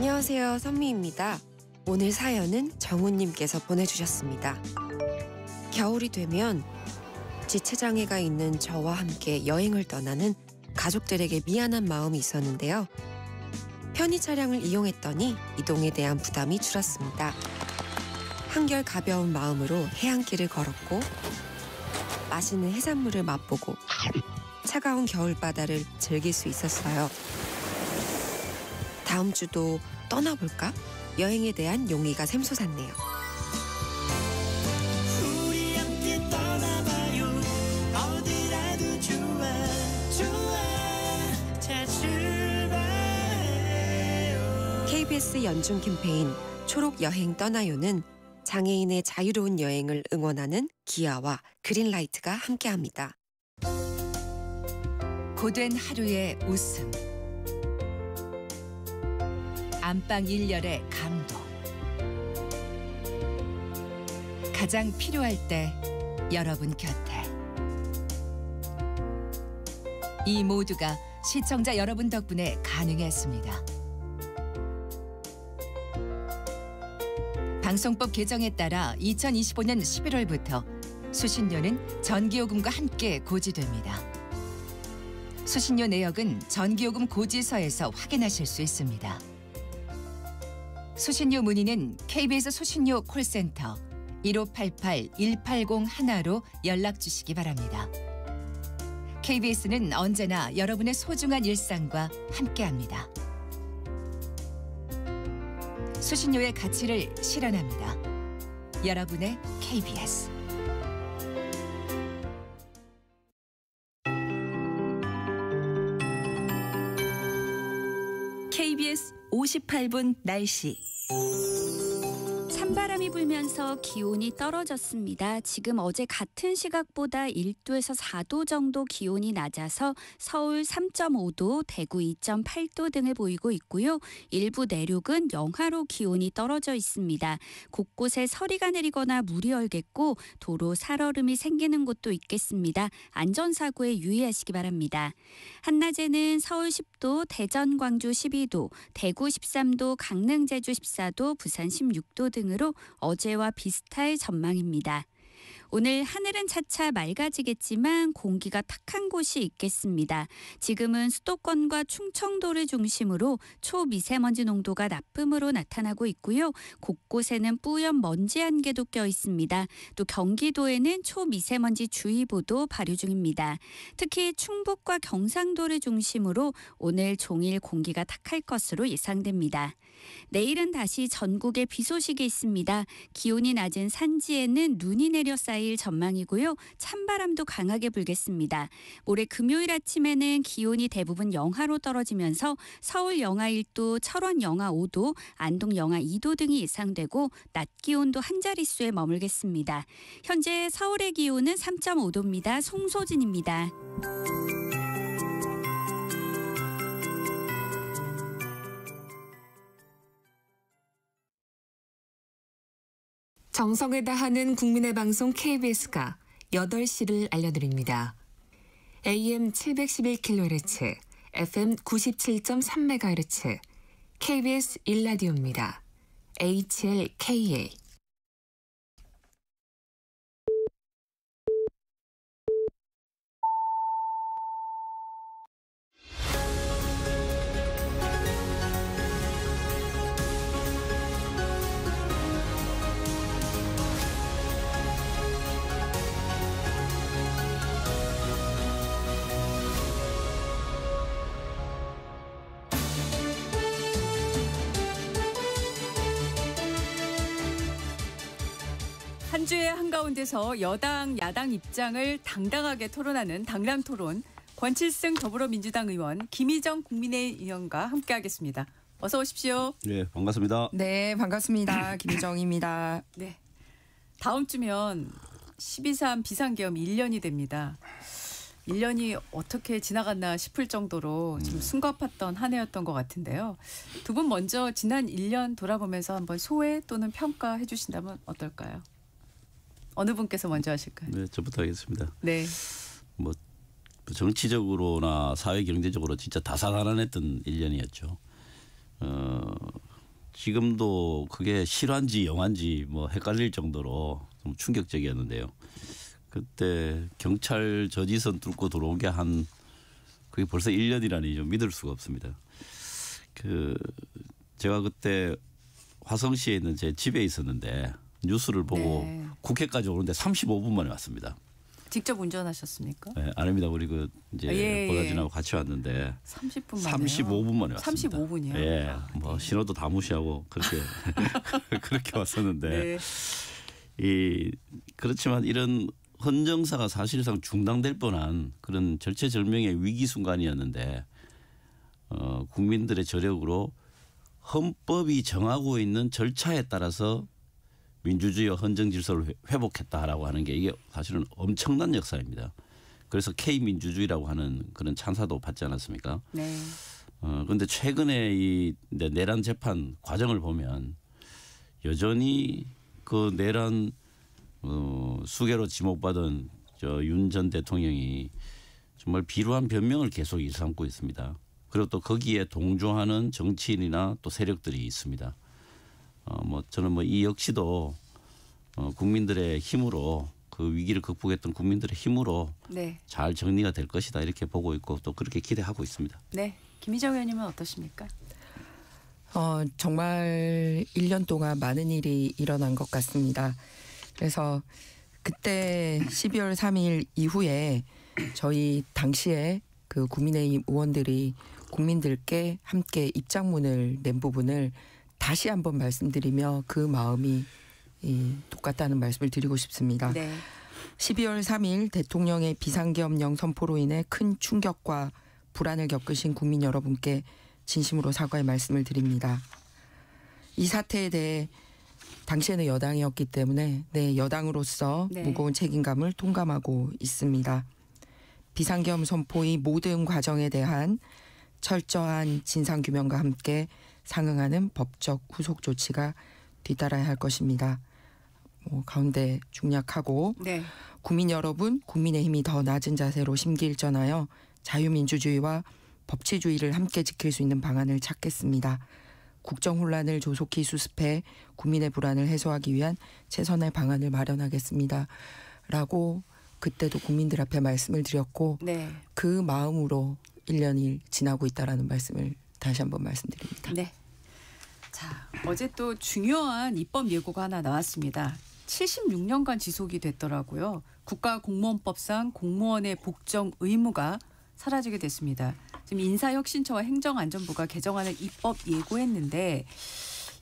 안녕하세요, 선미입니다. 오늘 사연은 정우님께서 보내주셨습니다. 겨울이 되면 지체장애가 있는 저와 함께 여행을 떠나는 가족들에게 미안한 마음이 있었는데요. 편의 차량을 이용했더니 이동에 대한 부담이 줄었습니다. 한결 가벼운 마음으로 해안길을 걸었고 맛있는 해산물을 맛보고 차가운 겨울바다를 즐길 수 있었어요. 다음 주도 떠나볼까? 여행에 대한 용기가 샘솟았네요. 우리 함께 떠나봐요. 어디라도 좋아 좋아 자 출발해요. KBS 연중 캠페인 초록 여행 떠나요는 장애인의 자유로운 여행을 응원하는 기아와 그린라이트가 함께합니다. 고된 하루의 웃음, 안방 일렬의 감동, 가장 필요할 때 여러분 곁에. 이 모두가 시청자 여러분 덕분에 가능했습니다. 방송법 개정에 따라 2025년 11월부터 수신료는 전기요금과 함께 고지됩니다. 수신료 내역은 전기요금 고지서에서 확인하실 수 있습니다. 수신료 문의는 KBS 수신료 콜센터 1588-1801로 연락 주시기 바랍니다. KBS는 언제나 여러분의 소중한 일상과 함께합니다. 수신료의 가치를 실현합니다. 여러분의 KBS. KBS 58분 날씨. 찬바람이 불면서 기온이 떨어졌습니다. 지금 어제 같은 시각보다 1도에서 4도 정도 기온이 낮아서 서울 3.5도, 대구 2.8도 등을 보이고 있고요. 일부 내륙은 영하로 기온이 떨어져 있습니다. 곳곳에 서리가 내리거나 물이 얼겠고 도로 살얼음이 생기는 곳도 있겠습니다. 안전사고에 유의하시기 바랍니다. 한낮에는 서울 10도, 대전, 광주 12도, 대구 13도, 강릉, 제주 14도, 부산 16도 등으로 어제와 비슷할 전망입니다. 오늘 하늘은 차차 맑아지겠지만 공기가 탁한 곳이 있겠습니다. 지금은 수도권과 충청도를 중심으로 초미세먼지 농도가 나쁨으로 나타나고 있고요. 곳곳에는 뿌연 먼지 한 개도 껴 있습니다. 또 경기도에는 초미세먼지 주의보도 발효 중입니다. 특히 충북과 경상도를 중심으로 오늘 종일 공기가 탁할 것으로 예상됩니다. 내일은 다시 전국에 비 소식이 있습니다. 기온이 낮은 산지에는 눈이 내려 쌓일 전망이고요. 찬바람도 강하게 불겠습니다. 모레 금요일 아침에는 기온이 대부분 영하로 떨어지면서 서울 영하 1도, 철원 영하 5도, 안동 영하 2도 등이 예상되고 낮 기온도 한 자릿수에 머물겠습니다. 현재 서울의 기온은 3.5도입니다. 송소진입니다. 정성을 다하는 국민의 방송 KBS가 8시를 알려드립니다. AM 711kHz, FM 97.3MHz, KBS 1라디오입니다. HLKA. 한 주의 한가운데서 여당, 야당 입장을 당당하게 토론하는 당당토론, 권칠승 더불어민주당 의원, 김희정 국민의의원과 함께하겠습니다. 어서 오십시오. 네, 반갑습니다. 네, 반갑습니다. 김희정입니다. 네, 다음 주면 12.3 비상계엄 1년이 됩니다. 1년이 어떻게 지나갔나 싶을 정도로 좀 숨가팠던 한 해였던 것 같은데요. 두 분 먼저 지난 1년 돌아보면서 한번 소회 또는 평가해 주신다면 어떨까요? 어느 분께서 먼저 하실까요? 네, 저부터 하겠습니다. 네. 뭐 정치적으로나 사회 경제적으로 진짜 다사다난했던 1년이었죠. 지금도 그게 실화인지 영화인지 뭐 헷갈릴 정도로 좀 충격적이었는데요. 그때 경찰 저지선 뚫고 들어온 게 그게 벌써 1년이라니 좀 믿을 수가 없습니다. 제가 그때 화성시에 있는 제 집에 있었는데 뉴스를 보고 네. 국회까지 오는데 35분 만에 왔습니다. 직접 운전하셨습니까? 네, 아닙니다. 우리 이제 예. 보다진하고 같이 왔는데 30분 만에 35분 만에 왔습니다. 35분이요? 예, 뭐 신호도 다 무시하고 그렇게 그렇게 왔었는데 그렇지만 이런 헌정사가 사실상 중단될 뻔한 그런 절체절명의 위기 순간이었는데 국민들의 저력으로 헌법이 정하고 있는 절차에 따라서 민주주의와 헌정 질서를 회복했다라고 하는 게 이게 사실은 엄청난 역사입니다. 그래서 K민주주의라고 하는 그런 찬사도 받지 않았습니까? 네. 그런데 최근에 이 내란 재판 과정을 보면 여전히 그 내란 수개로 지목받은 윤 전 대통령이 정말 비루한 변명을 계속 일삼고 있습니다. 그리고 또 거기에 동조하는 정치인이나 또 세력들이 있습니다. 저는 이 역시도 국민들의 힘으로 그 위기를 극복했던 국민들의 힘으로 네. 잘 정리가 될 것이다 이렇게 보고 있고 또 그렇게 기대하고 있습니다. 네. 김희정 의원님은 어떠십니까? 정말 1년 동안 많은 일이 일어난 것 같습니다. 그래서 그때 12월 3일 이후에 저희 당시에 그 국민의힘 의원들이 국민들께 함께 입장문을 낸 부분을 다시 한번 말씀드리며 그 마음이 똑같다는 말씀을 드리고 싶습니다. 네. 12월 3일 대통령의 비상계엄령 선포로 인해 큰 충격과 불안을 겪으신 국민 여러분께 진심으로 사과의 말씀을 드립니다. 이 사태에 대해 당시에는 여당이었기 때문에 여당으로서 네. 무거운 책임감을 통감하고 있습니다. 비상계엄 선포의 모든 과정에 대한 철저한 진상규명과 함께 상응하는 법적 후속 조치가 뒤따라야 할 것입니다. 가운데 중략하고 네. 국민 여러분, 국민의힘이 더 낮은 자세로 심기일전하여 자유민주주의와 법치주의를 함께 지킬 수 있는 방안을 찾겠습니다. 국정혼란을 조속히 수습해 국민의 불안을 해소하기 위한 최선의 방안을 마련하겠습니다. 라고 그때도 국민들 앞에 말씀을 드렸고 네. 그 마음으로 1년이 지나고 있다라는 말씀을 다시 한번 말씀드립니다. 네. 자, 어제 또 중요한 입법 예고가 하나 나왔습니다. 76년간 지속이 됐더라고요. 국가공무원법상 공무원의 복정 의무가 사라지게 됐습니다. 지금 인사혁신처와 행정안전부가 개정안을 입법 예고했는데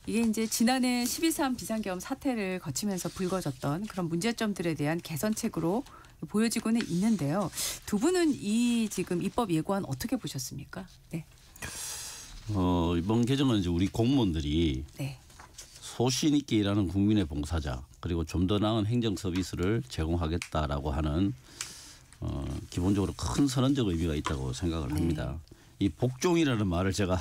이게 이제 지난해 12.3 비상계엄 사태를 거치면서 불거졌던 그런 문제점들에 대한 개선책으로 보여지고는 있는데요. 두 분은 이 지금 입법 예고안 어떻게 보셨습니까? 네. 이번 개정은 이제 우리 공무원들이 네. 소신 있게 일하는 국민의 봉사자 그리고 좀 더 나은 행정 서비스를 제공하겠다라고 하는 기본적으로 큰 선언적 의미가 있다고 생각을 합니다. 이 복종이라는 말을 제가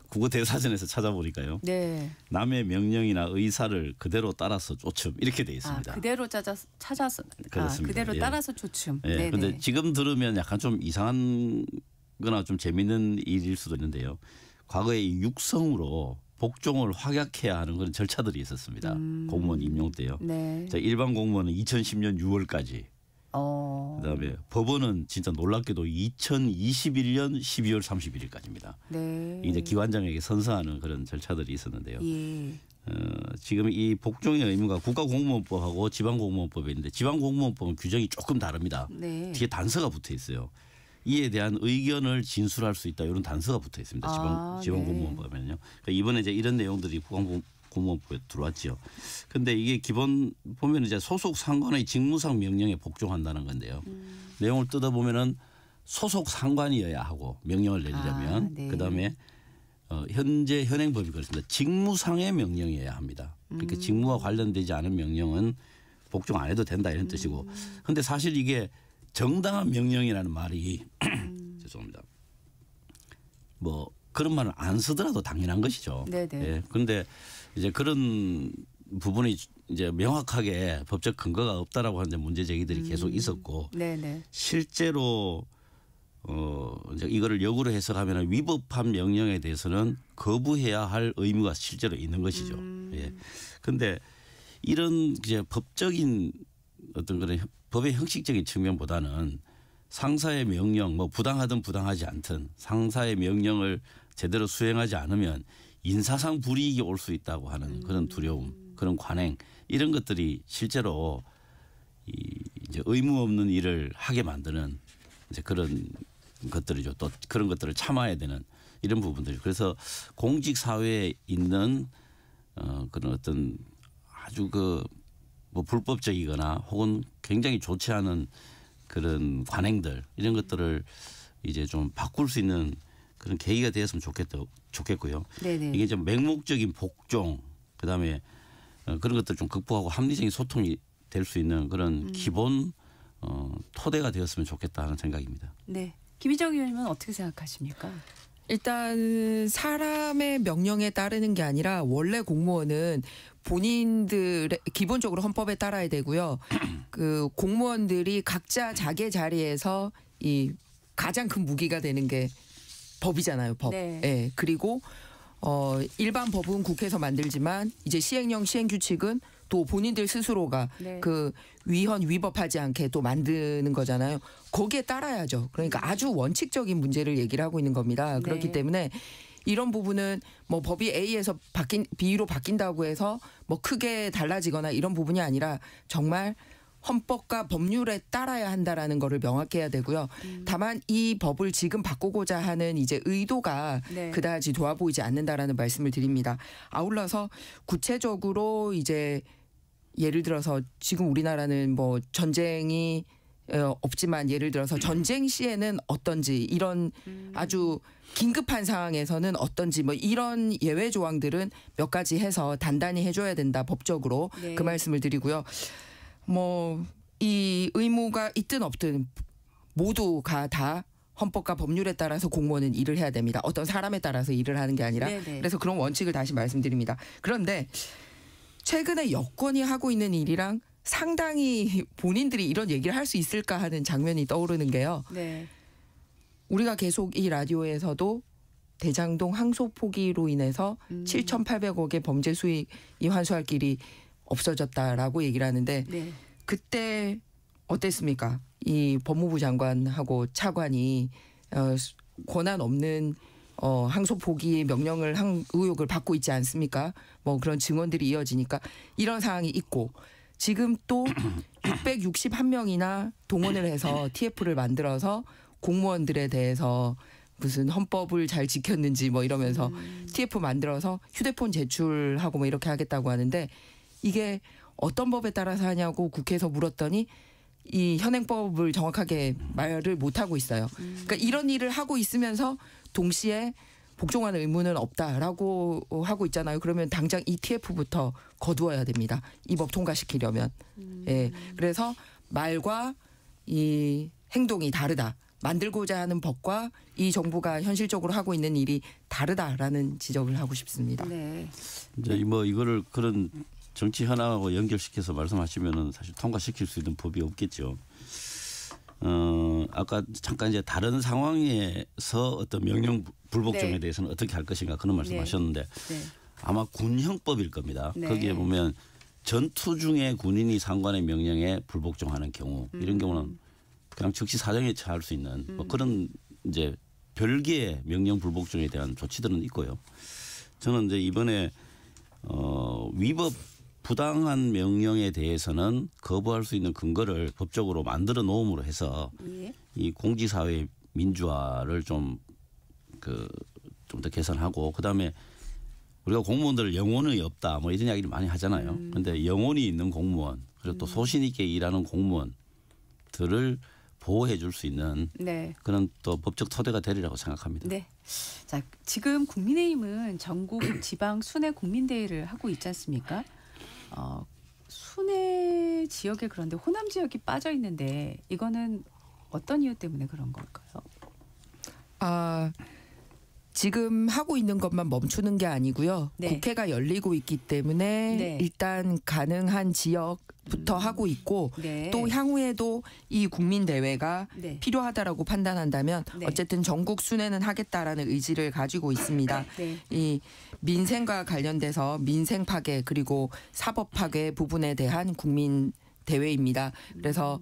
국어 대사전에서 찾아보니까요. 네. 남의 명령이나 의사를 그대로 따라서 쫓음 이렇게 돼 있습니다. 그대로 찾아서 그렇습니다. 그대로 예. 따라서 조춤. 네. 그런데 지금 들으면 약간 좀 이상한 거나 좀 재미있는 일일 수도 있는데요. 과거에 이 육성으로 복종을 확약해야 하는 그런 절차들이 있었습니다. 공무원 임용 때요. 네. 일반 공무원은 2010년 6월까지. 그다음에 법원은 진짜 놀랍게도 2021년 12월 31일까지입니다. 네. 이제 기관장에게 선서하는 그런 절차들이 있었는데요. 예. 지금 이 복종의 의무가 국가공무원법하고 지방공무원법에 있는데 지방공무원법은 규정이 조금 다릅니다. 네. 뒤에 단서가 붙어 있어요. 이에 대한 의견을 진술할 수 있다 이런 단서가 붙어 있습니다. 지방공무원법에는요. 그러니까 이번에 이제 이런 내용들이 국가공무원법에 들어왔죠. 그런데 이게 기본 보면 이제 소속 상관의 직무상 명령에 복종한다는 건데요. 내용을 뜯어 보면은 소속 상관이어야 하고 명령을 내리려면 네. 그다음에 현재 현행법이 그렇습니다. 직무상의 명령이어야 합니다. 그러니까 직무와 관련되지 않은 명령은 복종 안 해도 된다 이런 뜻이고. 그런데 사실 이게 정당한 명령이라는 말이 죄송합니다. 뭐 그런 말을 안 쓰더라도 당연한 것이죠. 네네. 예. 그런데 이제 그런 부분이 이제 명확하게 법적 근거가 없다라고 하는 문제 제기들이 계속 있었고 네네. 실제로 이제 이거를 역으로 해석하면 위법한 명령에 대해서는 거부해야 할 의무가 실제로 있는 것이죠. 예. 근데 이런 이제 법적인 어떤 그런 법의 형식적인 측면보다는 상사의 명령 뭐 부당하든 부당하지 않든 상사의 명령을 제대로 수행하지 않으면 인사상 불이익이 올 수 있다고 하는 그런 두려움, 그런 관행 이런 것들이 실제로 이제 의무 없는 일을 하게 만드는 이제 그런 것들이죠. 또 그런 것들을 참아야 되는 이런 부분들. 그래서 공직 사회에 있는 그런 어떤 아주 뭐 불법적이거나 혹은 굉장히 좋지 않은 그런 관행들 이런 것들을 이제 좀 바꿀 수 있는 그런 계기가 되었으면 좋겠고요. 네네. 이게 좀 맹목적인 복종 그다음에 그런 것들 좀 극복하고 합리적인 소통이 될 수 있는 그런 기본 토대가 되었으면 좋겠다 하는 생각입니다. 네. 김희정 의원님은 어떻게 생각하십니까? 일단 사람의 명령에 따르는 게 아니라 원래 공무원은 본인들의 기본적으로 헌법에 따라야 되고요. 그 공무원들이 각자 자기 자리에서 이 가장 큰 무기가 되는 게 법이잖아요. 법. 네. 예. 그리고 일반 법은 국회에서 만들지만 이제 시행령 시행규칙은 또 본인들 스스로가 네. 그 위법하지 않게 또 만드는 거잖아요. 거기에 따라야죠. 그러니까 아주 원칙적인 문제를 얘기를 하고 있는 겁니다. 그렇기 네. 때문에 이런 부분은 뭐 법이 A에서 B로 바뀐다고 해서 뭐 크게 달라지거나 이런 부분이 아니라 정말 헌법과 법률에 따라야 한다라는 거를 명확히 해야 되고요. 다만 이 법을 지금 바꾸고자 하는 이제 의도가 네. 그다지 좋아 보이지 않는다라는 말씀을 드립니다. 아울러서 구체적으로 이제 예를 들어서 지금 우리나라는 뭐 전쟁이 없지만 예를 들어서 전쟁 시에는 어떤지 이런 아주 긴급한 상황에서는 어떤지 뭐 이런 예외 조항들은 몇 가지 해서 단단히 해줘야 된다 법적으로 네. 그 말씀을 드리고요. 뭐 이 의무가 있든 없든 모두가 다 헌법과 법률에 따라서 공무원은 일을 해야 됩니다. 어떤 사람에 따라서 일을 하는 게 아니라 네네. 그래서 그런 원칙을 다시 말씀드립니다. 그런데 최근에 여권이 하고 있는 일이랑 상당히 본인들이 이런 얘기를 할 수 있을까 하는 장면이 떠오르는 게요. 네. 우리가 계속 이 라디오에서도 대장동 항소 포기로 인해서 7,800억의 범죄 수익이 환수할 길이 없어졌다라고 얘기를 하는데 네. 그때 어땠습니까? 이 법무부 장관하고 차관이 권한 없는 항소 포기 명령을 한 의혹을 받고 있지 않습니까? 뭐 그런 증언들이 이어지니까 이런 상황이 있고 지금 또 661명이나 동원을 해서 TF를 만들어서 공무원들에 대해서 무슨 헌법을 잘 지켰는지 뭐 이러면서 TF 만들어서 휴대폰 제출하고 뭐 이렇게 하겠다고 하는데 이게 어떤 법에 따라서 하냐고 국회에서 물었더니 이 현행법을 정확하게 말을 못하고 있어요. 그러니까 이런 일을 하고 있으면서 동시에 복종하는 의무는 없다라고 하고 있잖아요. 그러면 당장 ETF부터 거두어야 됩니다. 이 법 통과시키려면. 예. 그래서 말과 이 행동이 다르다. 만들고자 하는 법과 이 정부가 현실적으로 하고 있는 일이 다르다라는 지적을 하고 싶습니다. 네. 이제 뭐 이거를 그런 정치 현황하고 연결시켜서 말씀하시면은 사실 통과시킬 수 있는 법이 없겠죠. 아까 잠깐 이제 다른 상황에서 어떤 명령 불복종에 네. 대해서는 어떻게 할 것인가 그런 말씀하셨는데 네. 아마 군형법일 겁니다. 네. 거기에 보면 전투 중에 군인이 상관의 명령에 불복종하는 경우 이런 경우는 그냥 즉시 사정에 처할 수 있는 뭐 그런 이제 별개의 명령 불복종에 대한 조치들은 있고요. 저는 이제 이번에 위법 부당한 명령에 대해서는 거부할 수 있는 근거를 법적으로 만들어 놓음으로 해서 예. 이 공직사회 민주화를 좀 더 개선하고 그다음에 우리가 공무원들 영혼이 없다 뭐 이런 이야기를 많이 하잖아요. 그런데 영혼이 있는 공무원 그리고 또 소신 있게 일하는 공무원들을 보호해 줄 수 있는 네. 그런 또 법적 토대가 되리라고 생각합니다. 네. 자, 지금 국민의힘은 전국 지방 순회 국민대회를 하고 있지 않습니까? 순회 지역에 그런데 호남 지역이 빠져 있는데 이거는 어떤 이유 때문에 그런 걸까요? 지금 하고 있는 것만 멈추는 게 아니고요. 네. 국회가 열리고 있기 때문에 네. 일단 가능한 지역 부터 하고 있고 네. 또 향후에도 이 국민대회가 네. 필요하다라고 판단한다면 네. 어쨌든 전국 순회는 하겠다라는 의지를 가지고 있습니다. 네. 이 민생과 관련돼서 민생 파괴 그리고 사법 파괴 부분에 대한 국민대회입니다. 그래서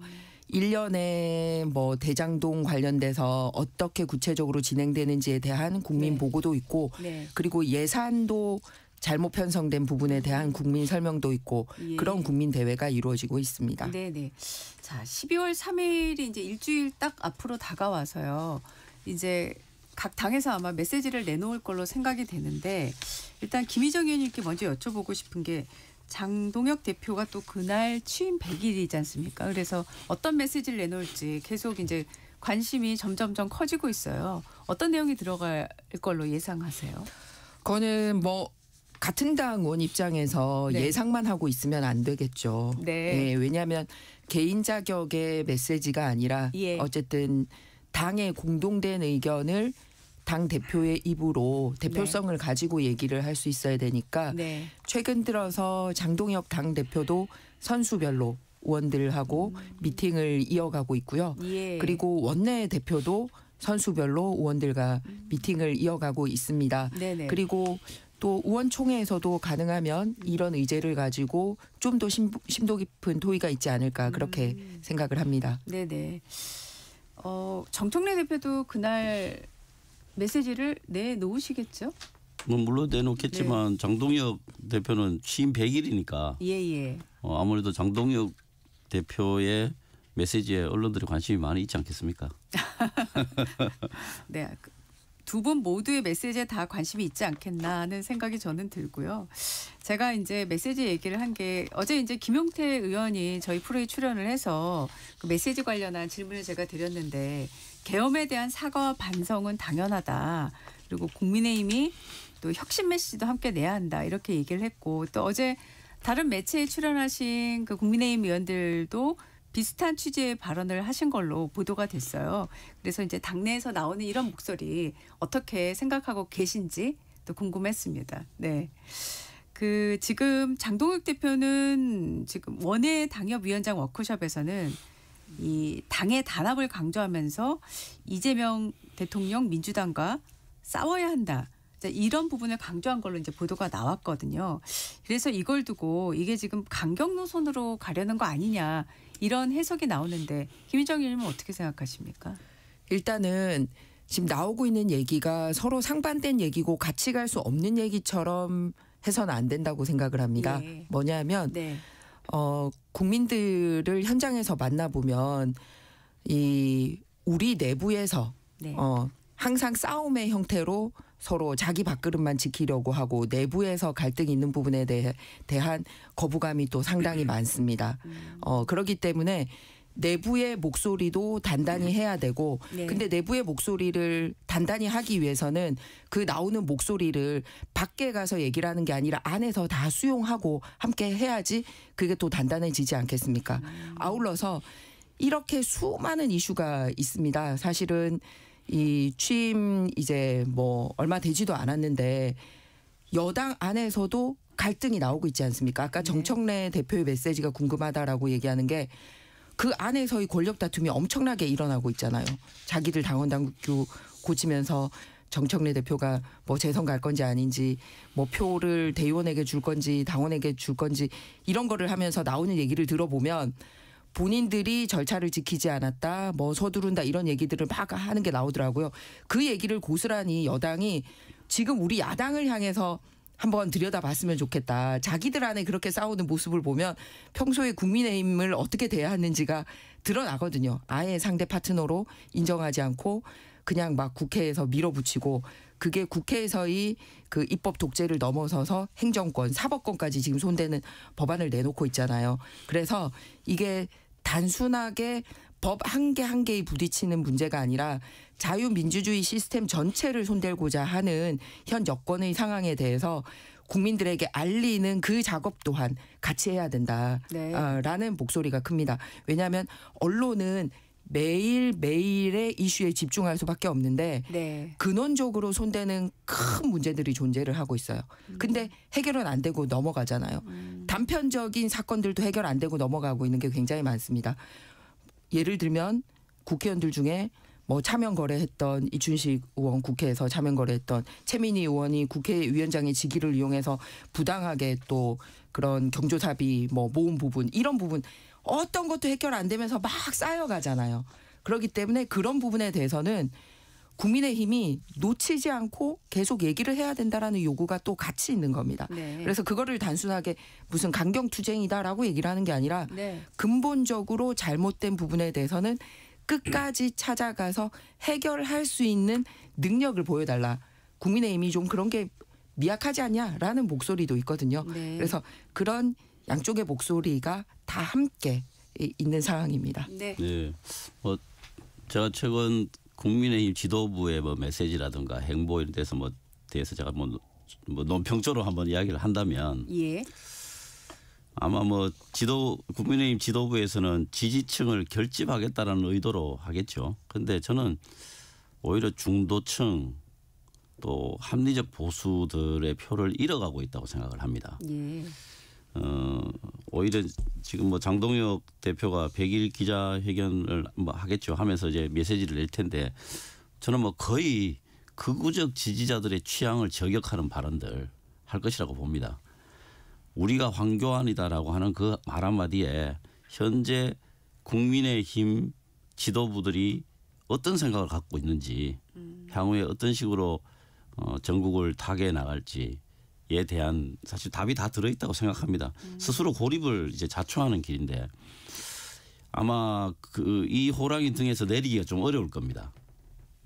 1년에 뭐 대장동 관련돼서 어떻게 구체적으로 진행되는지에 대한 국민 네. 보고도 있고 네. 그리고 예산도 잘못 편성된 부분에 대한 국민 설명도 있고 예. 그런 국민 대회가 이루어지고 있습니다. 네네. 자, 12월 3일이 이제 일주일 딱 앞으로 다가와서요. 이제 각 당에서 아마 메시지를 내놓을 걸로 생각이 되는데 일단 김희정 의원님께 먼저 여쭤보고 싶은 게 장동혁 대표가 또 그날 취임 100일이지 않습니까? 그래서 어떤 메시지를 내놓을지 계속 이제 관심이 점점점 커지고 있어요. 어떤 내용이 들어갈 걸로 예상하세요? 그거는 뭐 같은 당 의원 입장에서 네. 예상만 하고 있으면 안 되겠죠. 네. 예, 왜냐하면 개인 자격의 메시지가 아니라 예. 어쨌든 당의 공동된 의견을 당 대표의 입으로 대표성을 가지고 얘기를 할 수 있어야 되니까 네. 최근 들어서 장동혁 당 대표도 선수별로 의원들하고 미팅을 이어가고 있고요. 예. 그리고 원내 대표도 선수별로 의원들과 미팅을 이어가고 있습니다. 네네. 그리고 또 의원총회에서도 가능하면 이런 의제를 가지고 좀 더 심도 깊은 토의가 있지 않을까 그렇게 생각을 합니다. 네네. 정청래 대표도 그날 메시지를 내놓으시겠죠? 뭐 물론 내놓겠지만 장동혁 대표는 취임 100일이니까 예예. 아무래도 장동혁 대표의 메시지에 언론들의 관심이 많이 있지 않겠습니까? 네. 두 분 모두의 메시지에 다 관심이 있지 않겠나 하는 생각이 저는 들고요. 제가 이제 메시지 얘기를 한 게 어제 이제 김용태 의원이 저희 프로에 출연을 해서 그 메시지 관련한 질문을 제가 드렸는데 계엄에 대한 사과와 반성은 당연하다. 그리고 국민의힘이 또 혁신 메시지도 함께 내야 한다. 이렇게 얘기를 했고 또 어제 다른 매체에 출연하신 그 국민의힘 의원들도 비슷한 취지의 발언을 하신 걸로 보도가 됐어요. 그래서 이제 당내에서 나오는 이런 목소리 어떻게 생각하고 계신지 또 궁금했습니다. 네. 그 지금 장동혁 대표는 지금 원외 당협위원장 워크숍에서는 이 당의 단합을 강조하면서 이재명 대통령 민주당과 싸워야 한다. 이런 부분을 강조한 걸로 이제 보도가 나왔거든요. 그래서 이걸 두고 이게 지금 강경 노선으로 가려는 거 아니냐 이런 해석이 나오는데 김희정 의원님은 어떻게 생각하십니까? 일단은 지금 나오고 있는 얘기가 서로 상반된 얘기고 같이 갈 수 없는 얘기처럼 해서는 안 된다고 생각을 합니다. 예. 뭐냐면 네. 국민들을 현장에서 만나보면 이 우리 내부에서 네. 항상 싸움의 형태로 서로 자기 밥그릇만 지키려고 하고 내부에서 갈등이 있는 부분에 대한 거부감이 또 상당히 많습니다. 그렇기 때문에 내부의 목소리도 단단히 해야 되고 네. 근데 내부의 목소리를 단단히 하기 위해서는 그 나오는 목소리를 밖에 가서 얘기를 하는 게 아니라 안에서 다 수용하고 함께 해야지 그게 또 단단해지지 않겠습니까? 아울러서 이렇게 수많은 이슈가 있습니다. 사실은 이 취임 이제 뭐 얼마 되지도 않았는데 여당 안에서도 갈등이 나오고 있지 않습니까? 아까 정청래 대표의 메시지가 궁금하다라고 얘기하는 게 그 안에서의 권력 다툼이 엄청나게 일어나고 있잖아요. 자기들 당원 당규 고치면서 정청래 대표가 뭐 재선 갈 건지 아닌지 뭐 표를 대의원에게 줄 건지 당원에게 줄 건지 이런 거를 하면서 나오는 얘기를 들어보면 본인들이 절차를 지키지 않았다, 뭐 서두른다 이런 얘기들을 막 하는 게 나오더라고요. 그 얘기를 고스란히 여당이 지금 우리 야당을 향해서 한번 들여다봤으면 좋겠다. 자기들 안에 그렇게 싸우는 모습을 보면 평소에 국민의힘을 어떻게 대하는지가 드러나거든요. 아예 상대 파트너로 인정하지 않고 그냥 막 국회에서 밀어붙이고 그게 국회에서의 그 입법 독재를 넘어서서 행정권, 사법권까지 지금 손대는 법안을 내놓고 있잖아요. 그래서 이게 단순하게 법 한 개 한 개에 부딪히는 문제가 아니라 자유민주주의 시스템 전체를 손대고자 하는 현 여건의 상황에 대해서 국민들에게 알리는 그 작업 또한 같이 해야 된다라는 목소리가 큽니다. 왜냐하면 언론은 매일매일의 이슈에 집중할 수밖에 없는데 네. 근원적으로 손대는 큰 문제들이 존재를 하고 있어요. 근데 해결은 안 되고 넘어가잖아요. 단편적인 사건들도 해결 안 되고 넘어가고 있는 게 굉장히 많습니다. 예를 들면 국회의원들 중에 뭐 차명 거래했던 이춘식 의원 국회에서 차명 거래했던 최민희 의원이 국회의원장의 직위를 이용해서 부당하게 또 그런 경조사비 뭐 모은 부분 이런 부분 어떤 것도 해결 안 되면서 막 쌓여가잖아요. 그렇기 때문에 그런 부분에 대해서는 국민의힘이 놓치지 않고 계속 얘기를 해야 된다라는 요구가 또 같이 있는 겁니다. 네. 그래서 그거를 단순하게 무슨 강경투쟁이다라고 얘기를 하는 게 아니라 네. 근본적으로 잘못된 부분에 대해서는 끝까지 찾아가서 해결할 수 있는 능력을 보여달라. 국민의힘이 좀 그런 게 미약하지 않냐라는 목소리도 있거든요. 네. 그래서 그런 양쪽의 목소리가 다 함께 있는 상황입니다. 네. 네. 뭐 제가 최근 국민의힘 지도부의 뭐 메시지라든가 행보 이런 데서 뭐 대해서 제가 뭐 논평적으로 한번 이야기를 한다면 예. 아마 뭐 국민의힘 지도부에서는 지지층을 결집하겠다라는 의도로 하겠죠. 그런데 저는 오히려 중도층 또 합리적 보수들의 표를 잃어가고 있다고 생각을 합니다. 예. 오히려 지금 뭐 장동혁 대표가 100일 기자회견을 뭐 하겠죠 하면서 이제 메시지를 낼 텐데 저는 뭐 거의 극우적 지지자들의 취향을 저격하는 발언들 할 것이라고 봅니다. 우리가 황교안이다라고 하는 그 말 한마디에 현재 국민의힘 지도부들이 어떤 생각을 갖고 있는지 향후에 어떤 식으로 전국을 타개해 나갈지에 대한 사실 답이 다 들어있다고 생각합니다. 스스로 고립을 이제 자초하는 길인데 아마 이 호랑이 등에서 내리기가 좀 어려울 겁니다.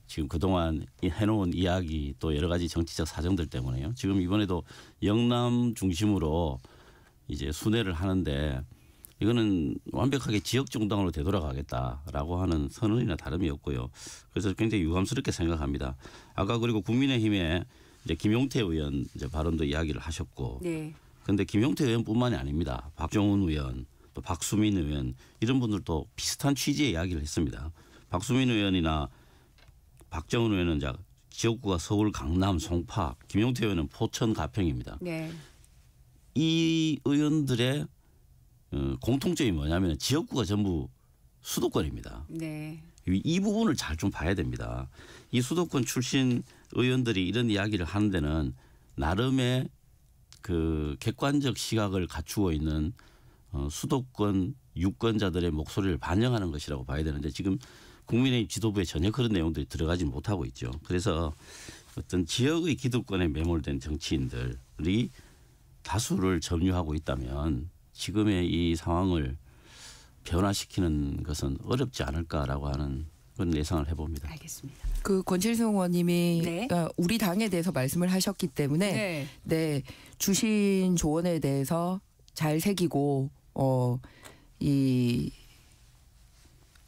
지금 그동안 해놓은 이야기 또 여러 가지 정치적 사정들 때문에요. 지금 이번에도 영남 중심으로 이제 순회를 하는데 이거는 완벽하게 지역 정당으로 되돌아가겠다라고 하는 선언이나 다름이 없고요. 그래서 굉장히 유감스럽게 생각합니다. 아까 그리고 국민의힘의 이제 김용태 의원 이제 발언도 이야기를 하셨고, 네. 그런데 김용태 의원뿐만이 아닙니다. 박정훈 의원, 또 박수민 의원 이런 분들도 비슷한 취지의 이야기를 했습니다. 박수민 의원이나 박정훈 의원은 지역구가 서울, 강남, 송파, 김용태 의원은 포천, 가평입니다. 네. 이 의원들의 공통점이 뭐냐면 지역구가 전부 수도권입니다. 네. 이 부분을 잘 좀 봐야 됩니다. 이 수도권 출신 의원들이 이런 이야기를 하는 데는 나름의 그 객관적 시각을 갖추고 있는 수도권 유권자들의 목소리를 반영하는 것이라고 봐야 되는데 지금 국민의힘 지도부에 전혀 그런 내용들이 들어가지 못하고 있죠. 그래서 어떤 지역의 기득권에 매몰된 정치인들이 다수를 점유하고 있다면 지금의 이 상황을 변화시키는 것은 어렵지 않을까라고 하는 그런 예상을 해봅니다. 알겠습니다. 그 권칠성 의원님이 네. 우리 당에 대해서 말씀을 하셨기 때문에 네, 주신 조언에 대해서 잘 새기고 이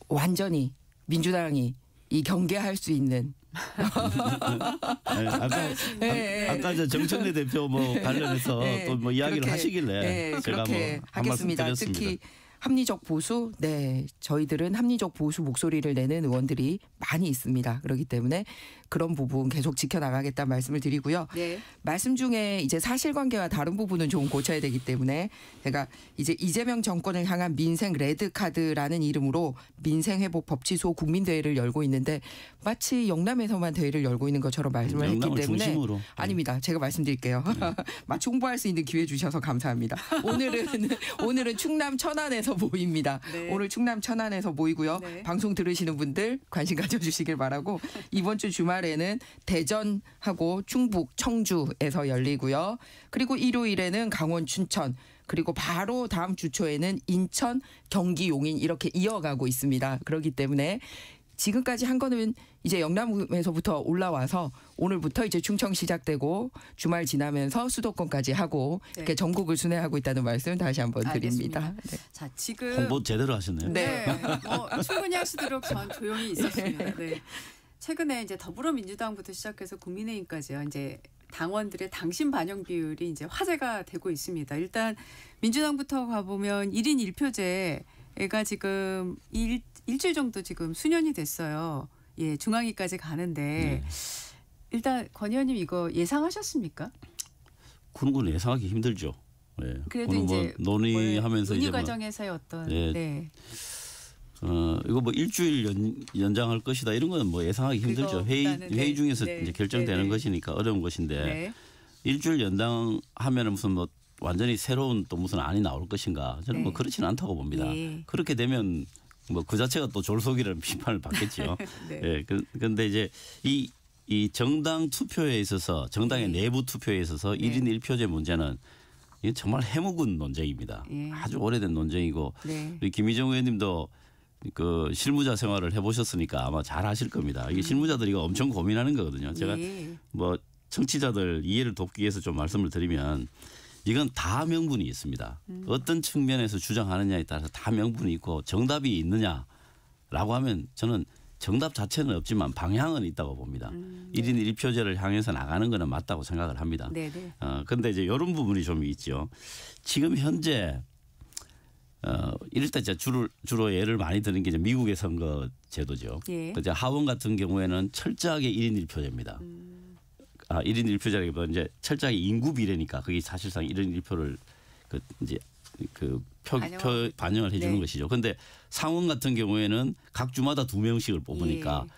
완전히 민주당이 이 경계할 수 있는 네, 아까 저 정청래 대표 뭐 관련해서 네, 또 뭐 이야기를 그렇게, 하시길래 네, 제가 그렇게 뭐 한 말씀 하겠습니다. 드렸습니다. 특히 합리적 보수, 네, 저희들은 합리적 보수 목소리를 내는 의원들이 많이 있습니다. 그렇기 때문에 그런 부분 계속 지켜나가겠다 말씀을 드리고요. 네. 말씀 중에 이제 사실관계와 다른 부분은 좀 고쳐야 되기 때문에 제가 이제 이재명 정권을 향한 민생 레드카드라는 이름으로 민생회복 법치소 국민대회를 열고 있는데 마치 영남에서만 대회를 열고 있는 것처럼 말씀을 했기 영남을 때문에 중심으로. 아닙니다. 제가 말씀드릴게요. 마치 홍보할 수 있는 기회 주셔서 감사합니다. 오늘은 충남 천안에서 모입니다. 네. 오늘 충남 천안에서 모이고요. 네. 방송 들으시는 분들 관심 가져주시길 바라고 이번 주 주말에는 대전하고 충북 청주에서 열리고요. 그리고 일요일에는 강원 춘천 그리고 바로 다음 주 초에는 인천 경기 용인 이렇게 이어가고 있습니다. 그렇기 때문에 지금까지 한 거는 이제 영남에서부터 올라와서 오늘부터 이제 충청 시작되고 주말 지나면서 수도권까지 하고 이렇게 전국을 순회하고 있다는 말씀 다시 한번 드립니다. 네. 자, 지금 홍보 제대로 하셨네요. 네. 충분히 하시도록 전 조용히 있었습니다. 네. 최근에 이제 더불어민주당부터 시작해서 국민의힘까지요. 이제 당원들의 당심 반영 비율이 이제 화제가 되고 있습니다. 일단 민주당부터 가보면 1인 1표제가 지금 일주일 정도 지금 수년이 됐어요. 예, 중앙위까지 가는데 일단 권 의원님 이거 예상하셨습니까? 그런 건 예상하기 힘들죠. 예. 그래도 그건 뭐 이제 논의하면서 논의 이제 뭐 과정에서의 어떤 예. 네. 이거 뭐 일주일 연장할 것이다 이런 건 뭐 예상하기 힘들죠. 그거보다는 회의 중에서 네. 이제 결정되는 네. 것이니까 어려운 것인데 네. 일주일 연장하면은 무슨 뭐 완전히 새로운 또 무슨 안이 나올 것인가 저는 뭐 네. 그렇지는 않다고 봅니다. 예. 그렇게 되면 뭐 그 자체가 또 졸속이라는 비판을 받겠죠. 네. 예. 그런데 이제 이 정당 투표에 있어서 정당의 네. 내부 투표에 있어서 네. 1인 1표제 문제는 이게 정말 해묵은 논쟁입니다. 예. 아주 오래된 논쟁이고 네. 우리 김희정 의원님도 그 실무자 생활을 해보셨으니까 아마 잘 아실 겁니다. 이게 실무자들이 이거 엄청 고민하는 거거든요. 제가 예. 뭐 청취자들 이해를 돕기 위해서 좀 말씀을 드리면 이건 다 명분이 있습니다. 어떤 측면에서 주장하느냐에 따라서 다 명분이 있고 정답이 있느냐라고 하면 저는 정답 자체는 없지만 방향은 있다고 봅니다. 1인 1표제를 향해서 나가는 거는 맞다고 생각을 합니다. 네네. 그런데 이제 이런 부분이 좀 있죠. 지금 현재 이럴 때 이제 주로 예를 많이 드는 게 이제 미국의 선거 제도죠. 예. 이제 하원 같은 경우에는 철저하게 1인 1표제입니다. 1인 1표제라기보다 이제 철저하게 인구 비례니까 그게 사실상 1인 1표를 반영을 해주는 네. 것이죠. 그런데 상원 같은 경우에는 각 주마다 2명씩을 뽑으니까 예.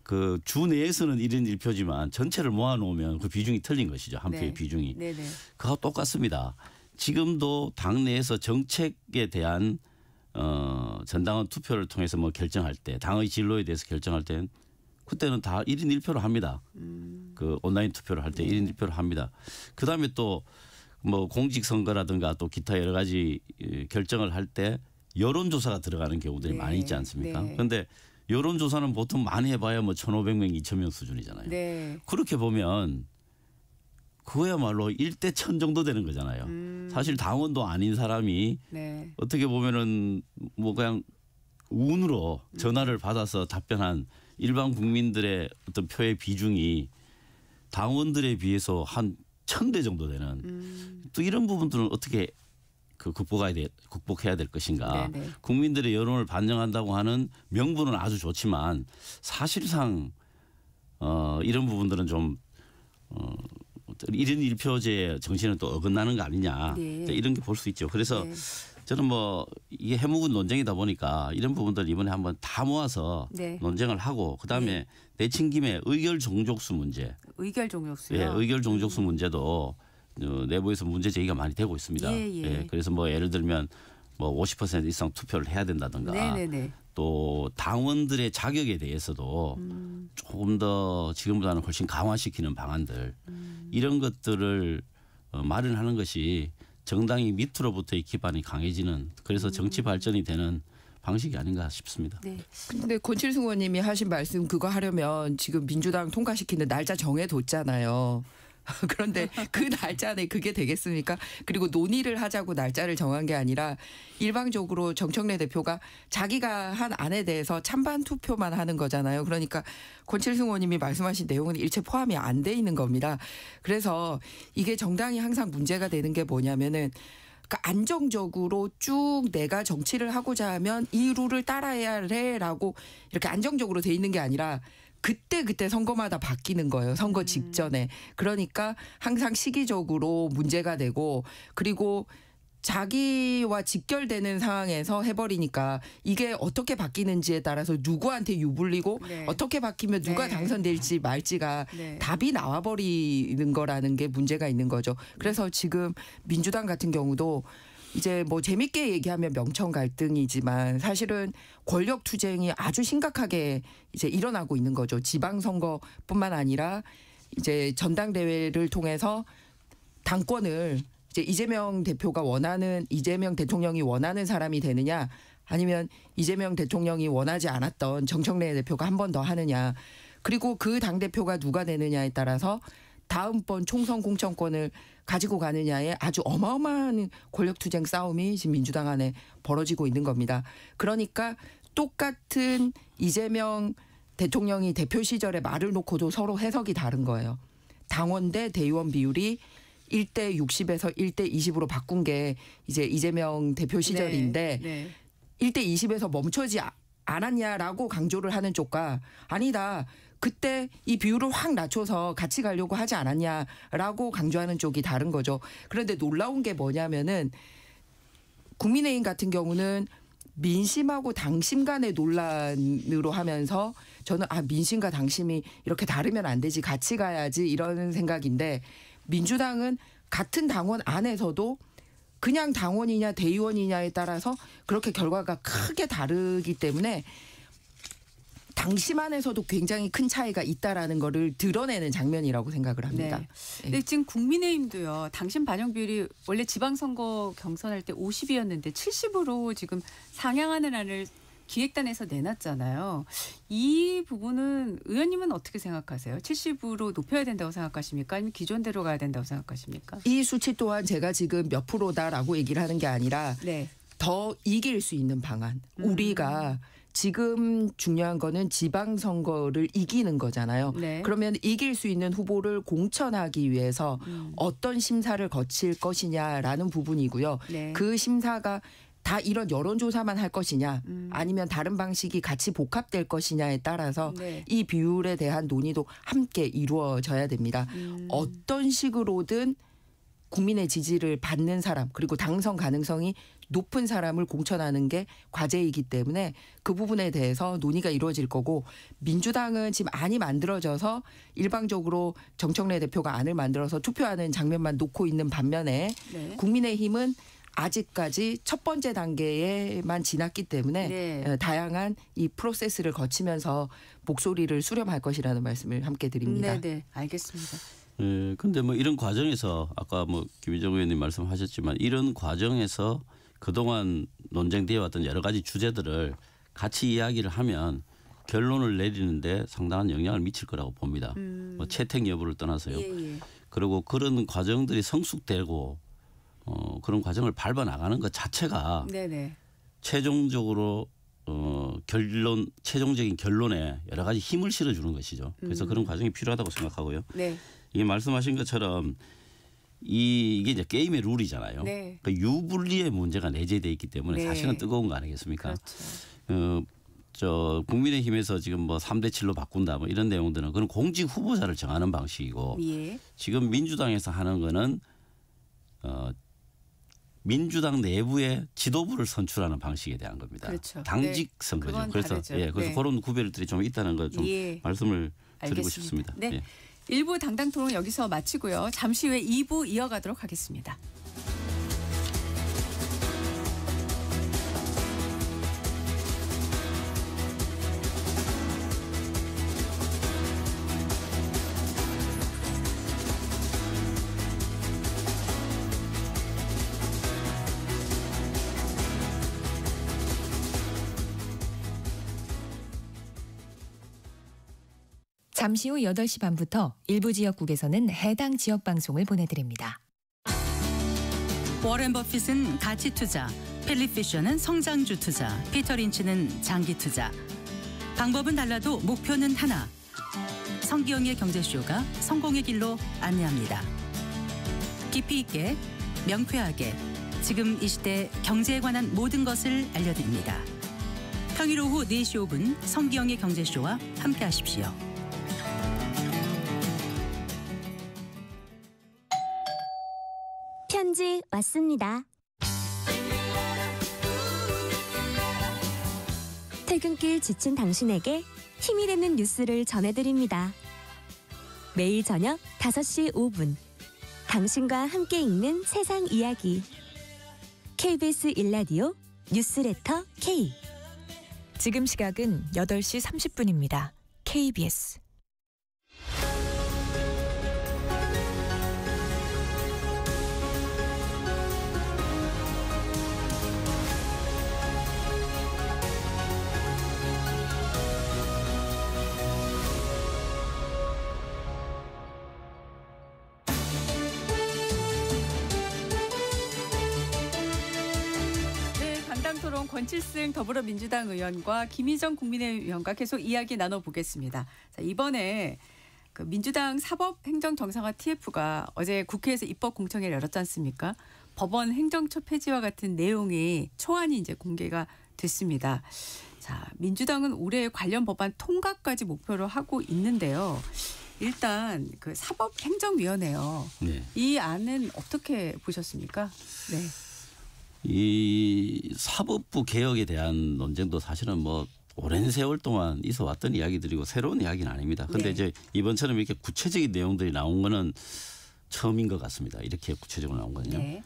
그 주 내에서는 1인 1표지만 전체를 모아놓으면 그 비중이 틀린 것이죠. 한 네. 표의 비중이. 네네. 그거 똑같습니다. 지금도 당내에서 정책에 대한 전당원 투표를 통해서 뭐 결정할 때 당의 진로에 대해서 결정할 때는 그때는 다 1인 1표로 합니다. 그 온라인 투표를 할 때 1인 1표로 합니다. 그다음에 또 뭐 공직선거라든가 또 기타 여러 가지 결정을 할 때 여론조사가 들어가는 경우들이 네. 많이 있지 않습니까? 네. 그런데 여론조사는 보통 많이 해봐야 뭐 1,500명, 2,000명 수준이잖아요. 네. 그렇게 보면 그거야말로 1대 1000 정도 되는 거잖아요. 사실 당원도 아닌 사람이 네. 어떻게 보면은 뭐 그냥 운으로 전화를 받아서 답변한 일반 국민들의 어떤 표의 비중이 당원들에 비해서 한 1000대 정도 되는 또 이런 부분들은 어떻게 극복해야 될 것인가. 네네. 국민들의 여론을 반영한다고 하는 명분은 아주 좋지만 사실상 이런 부분들은 좀 1인 1표제의 정신은 또 어긋나는 거 아니냐. 네. 이런 게 볼 수 있죠. 그래서 네. 저는 뭐 이게 해묵은 논쟁이다 보니까 이런 부분들 이번에 한번 다 모아서 네. 논쟁을 하고 그다음에 내친 김에 의결 종족수 문제. 의결 종족수요. 예, 의결 종족수 문제도 내부에서 문제 제기가 많이 되고 있습니다. 예. 그래서 뭐 예를 들면 뭐 50% 이상 투표를 해야 된다든가 네네네. 또 당원들의 자격에 대해서도 조금 더 지금보다는 훨씬 강화시키는 방안들 이런 것들을 마련하는 것이 정당이 밑으로부터의 기반이 강해지는 그래서 정치 발전이 되는 방식이 아닌가 싶습니다. 네. 근데 권칠승 의원님이 하신 말씀 그거 하려면 지금 민주당 통과시키는 날짜 정해뒀잖아요. 그런데 그 날짜 안에 그게 되겠습니까? 그리고 논의를 하자고 날짜를 정한 게 아니라 일방적으로 정청래 대표가 자기가 한 안에 대해서 찬반 투표만 하는 거잖아요. 그러니까 권칠승 의원님이 말씀하신 내용은 일체 포함이 안 돼 있는 겁니다. 그래서 이게 정당이 항상 문제가 되는 게 뭐냐면은 그러니까 안정적으로 쭉 내가 정치를 하고자 하면 이 룰을 따라야 해라고 이렇게 안정적으로 돼 있는 게 아니라 그때 선거마다 바뀌는 거예요. 선거 직전에. 그러니까 항상 시기적으로 문제가 되고 그리고 자기와 직결되는 상황에서 해버리니까 이게 어떻게 바뀌는지에 따라서 누구한테 유불리고 네. 어떻게 바뀌면 누가 네. 당선될지 말지가 네. 답이 나와버리는 거라는 게 문제가 있는 거죠. 그래서 지금 민주당 같은 경우도 이제 뭐 재밌게 얘기하면 명청 갈등이지만 사실은 권력 투쟁이 아주 심각하게 이제 일어나고 있는 거죠. 지방선거뿐만 아니라 이제 전당대회를 통해서 당권을 이제 이재명 대통령이 원하는 사람이 되느냐 아니면 이재명 대통령이 원하지 않았던 정청래 대표가 한 번 더 하느냐 그리고 그 당대표가 누가 되느냐에 따라서 다음번 총선 공천권을 가지고 가느냐에 아주 어마어마한 권력투쟁 싸움이 지금 민주당 안에 벌어지고 있는 겁니다. 그러니까 똑같은 이재명 대통령이 대표 시절에 말을 놓고도 서로 해석이 다른 거예요. 당원 대 대의원 비율이 1대 60에서 1대 20으로 바꾼 게 이제 이재명 대표 시절인데 네. 1대 20에서 멈추지 않았냐라고 강조를 하는 쪽과 아니다. 그때 이 비율을 확 낮춰서 같이 가려고 하지 않았냐라고 강조하는 쪽이 다른 거죠. 그런데 놀라운 게 뭐냐면은 국민의힘 같은 경우는 민심하고 당심 간의 논란으로 하면서 저는 민심과 당심이 이렇게 다르면 안 되지 같이 가야지 이런 생각인데 민주당은 같은 당원 안에서도 그냥 당원이냐 대의원이냐에 따라서 그렇게 결과가 크게 다르기 때문에 당심 안에서도 굉장히 큰 차이가 있다라는 거를 드러내는 장면이라고 생각을 합니다. 네. 근데 지금 국민의힘도요. 당심 반영 비율이 원래 지방선거 경선할 때 50이었는데 70으로 지금 상향하는 안을 기획단에서 내놨잖아요. 이 부분은 의원님은 어떻게 생각하세요? 70으로 높여야 된다고 생각하십니까? 아니면 기존대로 가야 된다고 생각하십니까? 이 수치 또한 제가 지금 몇 프로다라고 얘기를 하는 게 아니라 네. 더 이길 수 있는 방안. 우리가 지금 중요한 거는 지방선거를 이기는 거잖아요. 네. 그러면 이길 수 있는 후보를 공천하기 위해서 어떤 심사를 거칠 것이냐라는 부분이고요. 네. 그 심사가 다 이런 여론조사만 할 것이냐 아니면 다른 방식이 같이 복합될 것이냐에 따라서 네. 이 비율에 대한 논의도 함께 이루어져야 됩니다. 어떤 식으로든 국민의 지지를 받는 사람 그리고 당선 가능성이 높은 사람을 공천하는 게 과제이기 때문에 그 부분에 대해서 논의가 이루어질 거고 민주당은 지금 안이 만들어져서 일방적으로 정청래 대표가 안을 만들어서 투표하는 장면만 놓고 있는 반면에 네. 국민의힘은 아직까지 첫 번째 단계에만 지났기 때문에 네. 다양한 이 프로세스를 거치면서 목소리를 수렴할 것이라는 말씀을 함께 드립니다. 네, 네. 알겠습니다. 예, 근데 뭐 이런 과정에서 아까 뭐 김희정 의원님 말씀하셨지만 이런 과정에서 그동안 논쟁되어 왔던 여러 가지 주제들을 같이 이야기를 하면 결론을 내리는데 상당한 영향을 미칠 거라고 봅니다. 뭐 채택 여부를 떠나서요. 예, 예. 그리고 그런 과정들이 성숙되고 그런 과정을 밟아 나가는 것 자체가 네네. 최종적으로 최종적인 결론에 여러 가지 힘을 실어주는 것이죠. 그래서 그런 과정이 필요하다고 생각하고요. 네. 이게 말씀하신 것처럼 이게 이제 게임의 룰이잖아요. 네. 그러니까 유불리의 문제가 내재되어 있기 때문에 네. 사실은 뜨거운 거 아니겠습니까? 그렇죠. 국민의힘에서 지금 뭐 3대 7로 바꾼다 뭐 이런 내용들은 그건 공직 후보자를 정하는 방식이고 예. 지금 민주당에서 하는 거는 민주당 내부의 지도부를 선출하는 방식에 대한 겁니다. 그렇죠. 당직 네. 선거죠. 그건 그래서 다르죠. 그래서 네. 그런 구별들이 좀 있다는 걸 좀 예. 말씀을 드리고 알겠습니다. 싶습니다. 네. 예. 1부 당당 토론 여기서 마치고요. 잠시 후에 2부 이어가도록 하겠습니다. 잠시 후 8시 반부터 일부 지역국에서는 해당 지역 방송을 보내드립니다. 워렌 버핏은 가치 투자, 필립 피셔는 성장주 투자, 피터 린치는 장기 투자. 방법은 달라도 목표는 하나. 성기영의 경제쇼가 성공의 길로 안내합니다. 깊이 있게, 명쾌하게, 지금 이 시대 경제에 관한 모든 것을 알려드립니다. 평일 오후 4시 5분 성기영의 경제쇼와 함께하십시오. 편지 왔습니다. 퇴근길 지친 당신에게 힘이 되는 뉴스를 전해드립니다. 매일 저녁 5시 5분 당신과 함께 읽는 세상 이야기 KBS 1라디오 뉴스레터 K. 지금 시각은 8시 30분입니다. KBS. 토론 권칠승 더불어민주당 의원과 김희정 국민의힘 의원과 계속 이야기 나눠보겠습니다. 자, 이번에 그 민주당 사법행정정상화 TF가 어제 국회에서 입법 공청회를 열었지 않습니까? 법원 행정처 폐지와 같은 내용이 초안이 이제 공개가 됐습니다. 자, 민주당은 올해 관련 법안 통과까지 목표로 하고 있는데요. 일단 그 사법행정위원회요. 네. 이 안은 어떻게 보셨습니까? 네. 이 사법부 개혁에 대한 논쟁도 사실은 뭐 오랜 세월 동안 있어 왔던 이야기들이고 새로운 이야기는 아닙니다. 그런데 네. 이제 이번처럼 이렇게 구체적인 내용들이 나온 거는 처음인 것 같습니다. 이렇게 구체적으로 나온 거는요. 네.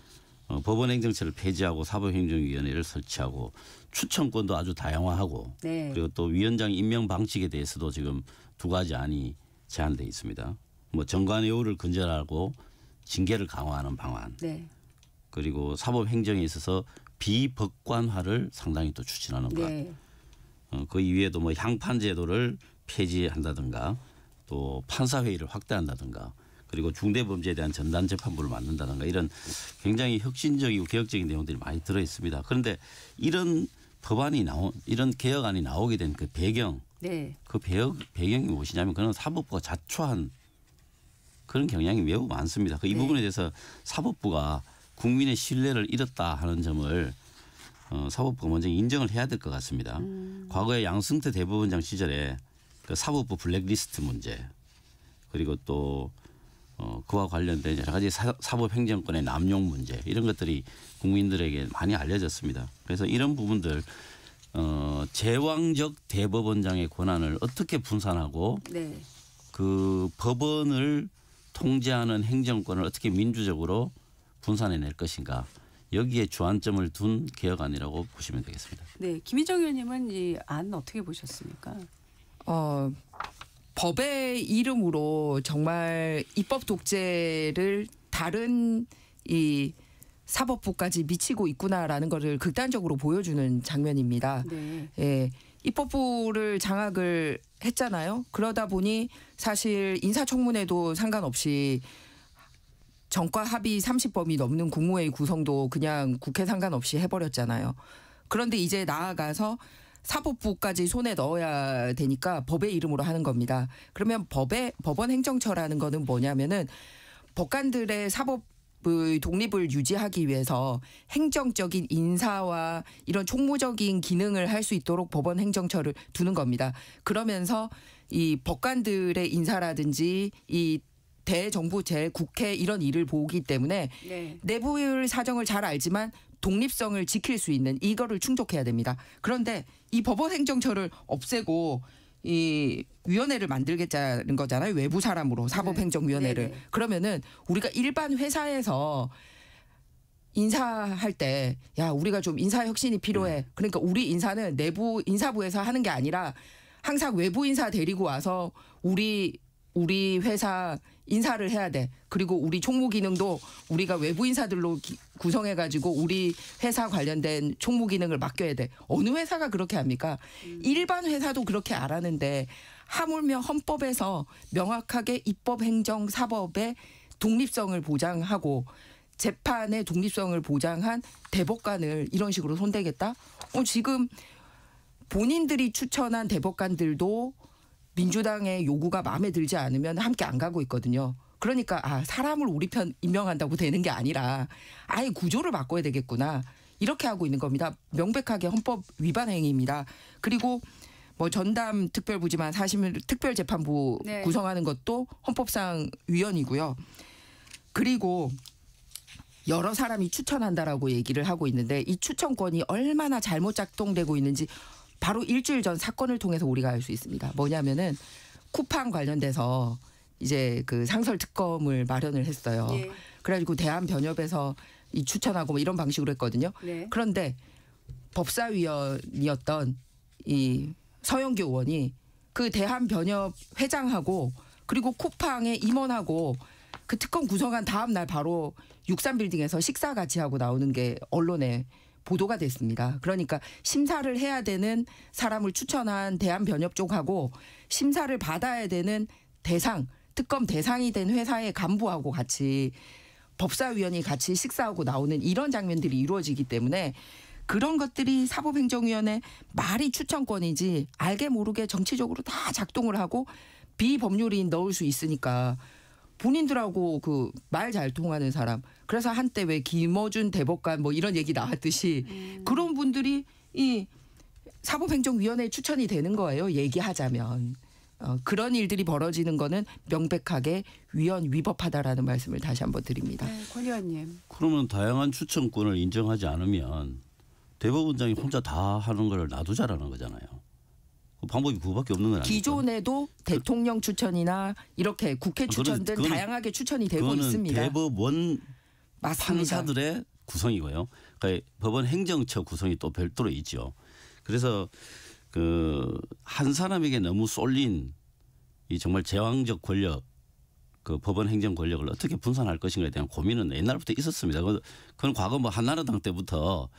법원행정처를 폐지하고 사법행정위원회를 설치하고 추천권도 아주 다양화하고 네. 그리고 또 위원장 임명 방식에 대해서도 지금 두 가지 안이 제한돼 있습니다. 뭐 정관예우를 근절하고 징계를 강화하는 방안. 네. 그리고 사법행정에 있어서 비법관화를 상당히 또 추진하는 것. 네. 그 이외에도 뭐 향판제도를 폐지한다든가 또 판사회의를 확대한다든가 그리고 중대범죄에 대한 전담재판부를 만든다든가 이런 굉장히 혁신적이고 개혁적인 내용들이 많이 들어 있습니다. 그런데 이런 법안이 이런 개혁안이 나오게 된 그 배경, 네. 그 배경이 무엇이냐면 그는 사법부가 자초한 그런 경향이 매우 많습니다. 이 네. 부분에 대해서 사법부가 국민의 신뢰를 잃었다 하는 점을 사법부가 먼저 인정을 해야 될 것 같습니다. 과거에 양승태 대법원장 시절에 그 사법부 블랙리스트 문제 그리고 또 그와 관련된 여러 가지 사법행정권의 남용 문제 이런 것들이 국민들에게 많이 알려졌습니다. 그래서 이런 부분들 제왕적 대법원장의 권한을 어떻게 분산하고 네. 그 법원을 통제하는 행정권을 어떻게 민주적으로 분산해낼 것인가 여기에 주안점을 둔 개혁안이라고 보시면 되겠습니다. 네. 김희정 의원님은 이 안 어떻게 보셨습니까? 법의 이름으로 정말 입법 독재를 다른 이 사법부까지 미치고 있구나라는 것을 극단적으로 보여주는 장면입니다. 네. 예, 입법부를 장악을 했잖아요. 그러다 보니 사실 인사청문회도 상관없이 정과 합의 30범이 넘는 국무회의 구성도 그냥 국회 상관없이 해버렸잖아요. 그런데 이제 나아가서 사법부까지 손에 넣어야 되니까 법의 이름으로 하는 겁니다. 그러면 법원 행정처라는 거는 뭐냐면은 법관들의 사법의 독립을 유지하기 위해서 행정적인 인사와 이런 총무적인 기능을 할 수 있도록 법원 행정처를 두는 겁니다. 그러면서 이 법관들의 인사라든지 이 대정부 제국회 이런 일을 보기 때문에 네. 내부의 사정을 잘 알지만 독립성을 지킬 수 있는 이거를 충족해야 됩니다. 그런데 이 법원 행정처를 없애고 이 위원회를 만들겠다는 거잖아요. 외부 사람으로 사법행정위원회를. 네네. 그러면은 우리가 일반 회사에서 인사할 때 야 우리가 좀 인사 혁신이 필요해. 그러니까 우리 인사는 내부 인사부에서 하는 게 아니라 항상 외부 인사 데리고 와서 우리 회사 인사를 해야 돼. 그리고 우리 총무 기능도 우리가 외부 인사들로 구성해가지고 우리 회사 관련된 총무 기능을 맡겨야 돼. 어느 회사가 그렇게 합니까? 일반 회사도 그렇게 안 하는데 하물며 헌법에서 명확하게 입법, 행정, 사법의 독립성을 보장하고 재판의 독립성을 보장한 대법관을 이런 식으로 손대겠다? 지금 본인들이 추천한 대법관들도 민주당의 요구가 마음에 들지 않으면 함께 안 가고 있거든요. 그러니까 사람을 우리 편 임명한다고 되는 게 아니라 아예 구조를 바꿔야 되겠구나. 이렇게 하고 있는 겁니다. 명백하게 헌법 위반 행위입니다. 그리고 뭐 전담 특별부지만 사실 특별재판부 네. 구성하는 것도 헌법상 위헌이고요. 그리고 여러 사람이 추천한다라고 얘기를 하고 있는데 이 추천권이 얼마나 잘못 작동되고 있는지 바로 일주일 전 사건을 통해서 우리가 알 수 있습니다. 뭐냐면은 쿠팡 관련돼서 이제 그 상설 특검을 마련을 했어요. 네. 그래가지고 대한변협에서 이 추천하고 뭐 이런 방식으로 했거든요. 네. 그런데 법사위원이었던 이 서영교 의원이 그 대한변협 회장하고 그리고 쿠팡의 임원하고 그 특검 구성한 다음 날 바로 63빌딩에서 식사 같이 하고 나오는 게 언론에 보도가 됐습니다. 그러니까 심사를 해야 되는 사람을 추천한 대한변협 쪽하고 심사를 받아야 되는 특검 대상이 된 회사의 간부하고 같이 법사위원이 같이 식사하고 나오는 이런 장면들이 이루어지기 때문에 그런 것들이 사법행정위원회 말이 추천권이지 알게 모르게 정치적으로 다 작동을 하고 비법률인 넣을 수 있으니까 본인들하고 그 말 잘 통하는 사람. 그래서 한때 왜 김어준 대법관 뭐 이런 얘기 나왔듯이 그런 분들이 이 사법행정위원회에 추천이 되는 거예요. 얘기하자면. 그런 일들이 벌어지는 거는 명백하게 위법하다라는 말씀을 다시 한번 드립니다. 네, 권 의원님. 그러면 다양한 추천권을 인정하지 않으면 대법원장이 혼자 다 하는 걸 놔두자라는 거잖아요. 그 방법이 그거밖에 없는 건 아니죠. 기존에도 대통령 추천이나 이렇게 국회 추천 등 다양하게 추천이 되고 있습니다. 대법원 맞습니다. 판사들의 구성이고요. 그러니까 법원 행정처 구성이 또 별도로 있죠. 그래서 그 한 사람에게 너무 쏠린 이 정말 제왕적 권력, 그 법원 행정 권력을 어떻게 분산할 것인가에 대한 고민은 옛날부터 있었습니다. 그건 과거 뭐 한나라당 때부터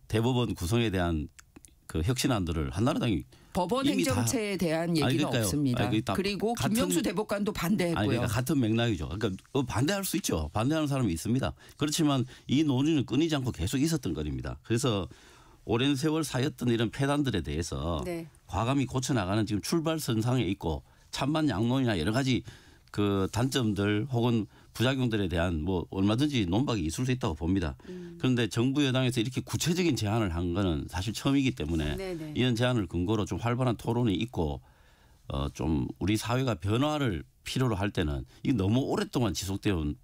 대법원 구성에 대한 그 혁신안들을 한나라당이 법원 행정체에 대한 얘기는 없습니다. 그리고 김명수 대법관도 반대했고요. 아니, 그러니까 같은 맥락이죠. 그러니까 반대할 수 있죠. 반대하는 사람이 있습니다. 그렇지만 이 논의는 끊이지 않고 계속 있었던 거입니다. 그래서 오랜 세월 쌓였던 이런 폐단들에 대해서 네. 과감히 고쳐나가는 지금 출발선상에 있고 찬반 양론이나 여러 가지 그 단점들 혹은 부작용들에 대한 뭐 얼마든지 논박이 있을 수 있다고 봅니다. 그런데 정부 여당에서 이렇게 구체적인 제안을 한 거는 사실 처음이기 때문에 네네. 이런 제안을 근거로 좀 활발한 토론이 있고 좀 우리 사회가 변화를 필요로 할 때는 이게 너무 오랫동안 지속되어 온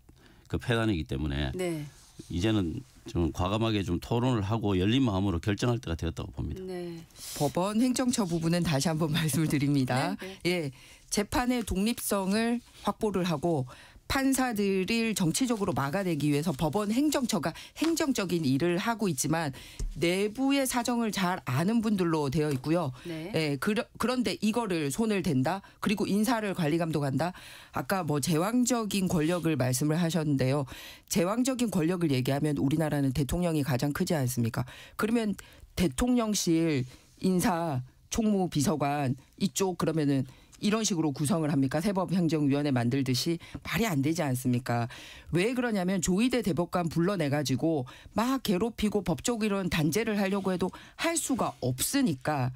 그 폐단이기 때문에 네. 이제는 좀 과감하게 좀 토론을 하고 열린 마음으로 결정할 때가 되었다고 봅니다. 네. 법원 행정처 부분은 다시 한번 말씀을 드립니다. 네. 예, 재판의 독립성을 확보를 하고 판사들을 정치적으로 막아내기 위해서 법원 행정처가 행정적인 일을 하고 있지만 내부의 사정을 잘 아는 분들로 되어 있고요. 네. 예, 그런데 이거를 손을 댄다. 그리고 인사를 관리 감독한다. 아까 뭐 제왕적인 권력을 말씀을 하셨는데요. 제왕적인 권력을 얘기하면 우리나라는 대통령이 가장 크지 않습니까? 그러면 대통령실 인사 총무 비서관 이쪽 그러면은 이런 식으로 구성을 합니까? 사법행정위원회 만들듯이 말이 안 되지 않습니까? 왜 그러냐면 조희대 대법관 불러내가지고 막 괴롭히고 법적 이런 단죄를 하려고 해도 할 수가 없으니까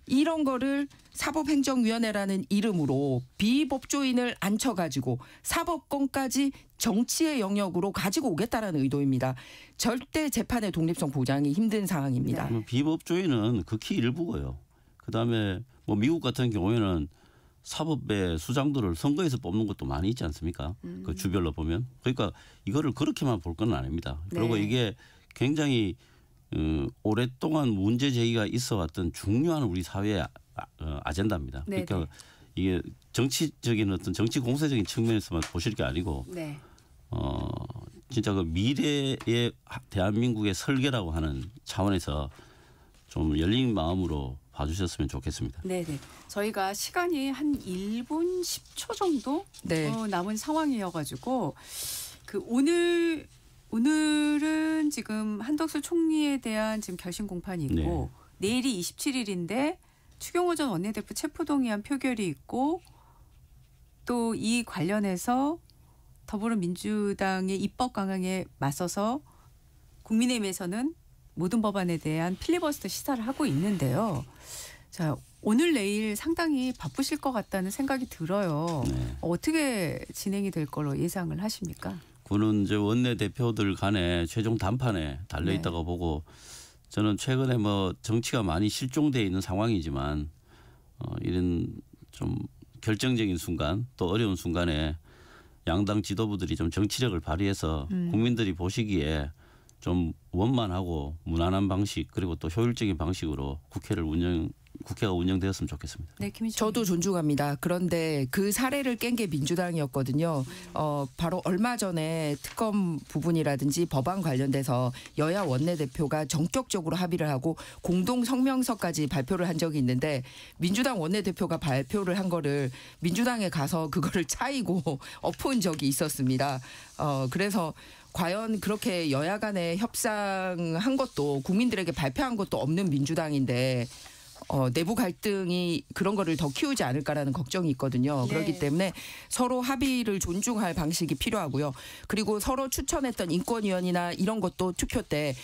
이런 거를 사법행정위원회라는 이름으로 비법조인을 앉혀가지고 사법권까지 정치의 영역으로 가지고 오겠다라는 의도입니다. 절대 재판의 독립성 보장이 힘든 상황입니다. 비법조인은 극히 일부고요. 그다음에 뭐 미국 같은 경우에는 사법의 수장들을 선거에서 뽑는 것도 많이 있지 않습니까? 그 주별로 보면. 그러니까 이거를 그렇게만 볼 건 아닙니다. 그리고 네. 이게 굉장히 오랫동안 문제 제기가 있어 왔던 중요한 우리 사회의 아젠다입니다. 네, 그러니까 이게 정치적인 어떤 정치 공세적인 측면에서만 보실 게 아니고 네. 진짜 그 미래의 대한민국의 설계라고 하는 차원에서 좀 열린 마음으로 봐주셨으면 좋겠습니다. 네네. 저희가 시간이 한 1분 10초 정도 네. 남은 상황이어가지고 그 오늘은 지금 한덕수 총리에 대한 지금 결심 공판이 있고 내일이 27일인데 추경호 전 원내대표 체포동의안 표결이 있고 또 이 관련해서 더불어민주당의 입법 강행에 맞서서 국민의힘에서는 모든 법안에 대한 필리버스터 시사를 하고 있는데요. 자, 오늘 내일 상당히 바쁘실 것 같다는 생각이 들어요. 네. 어떻게 진행이 될 걸로 예상을 하십니까? 그는 이제 원내 대표들 간에 최종 단판에 달려 있다고 보고 저는 최근에 뭐 정치가 많이 실종돼 있는 상황이지만 이런 좀 결정적인 순간 또 어려운 순간에 양당 지도부들이 좀 정치력을 발휘해서 국민들이 보시기에 좀 원만하고 무난한 방식 그리고 또 효율적인 방식으로 국회가 운영되었으면 좋겠습니다. 네, 김희정. 저도 존중합니다. 그런데 그 사례를 깬 게 민주당이었거든요. 바로 얼마 전에 특검 부분이라든지 법안 관련돼서 여야 원내대표가 전격적으로 합의를 하고 공동 성명서까지 발표를 한 적이 있는데 민주당 원내대표가 발표를 한 거를 민주당에 가서 그거를 차이고 엎은 적이 있었습니다. 그래서 과연 그렇게 여야 간에 협상한 것도 국민들에게 발표한 것도 없는 민주당인데 내부 갈등이 그런 거를 더 키우지 않을까라는 걱정이 있거든요. 네. 그렇기 때문에 서로 합의를 존중할 방식이 필요하고요. 그리고 서로 추천했던 인권위원이나 이런 것도 투표 때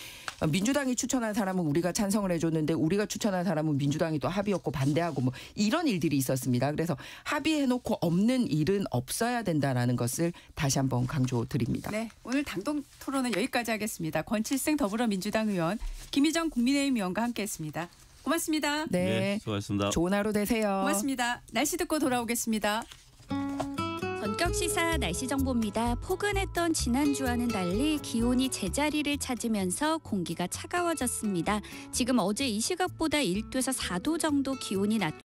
민주당이 추천한 사람은 우리가 찬성을 해줬는데 우리가 추천한 사람은 민주당이 또 합의였고 반대하고 뭐 이런 일들이 있었습니다. 그래서 합의해놓고 없는 일은 없어야 된다라는 것을 다시 한번 강조드립니다. 네, 오늘 당동 토론은 여기까지 하겠습니다. 권칠승 더불어민주당 의원, 김희정 국민의힘 의원과 함께했습니다. 고맙습니다. 네. 수고하셨습니다. 좋은 하루 되세요. 고맙습니다. 날씨 듣고 돌아오겠습니다. 본격 시사 날씨 정보입니다. 포근했던 지난주와는 달리 기온이 제자리를 찾으면서 공기가 차가워졌습니다. 지금 어제 이 시각보다 1도에서 4도 정도 기온이 낮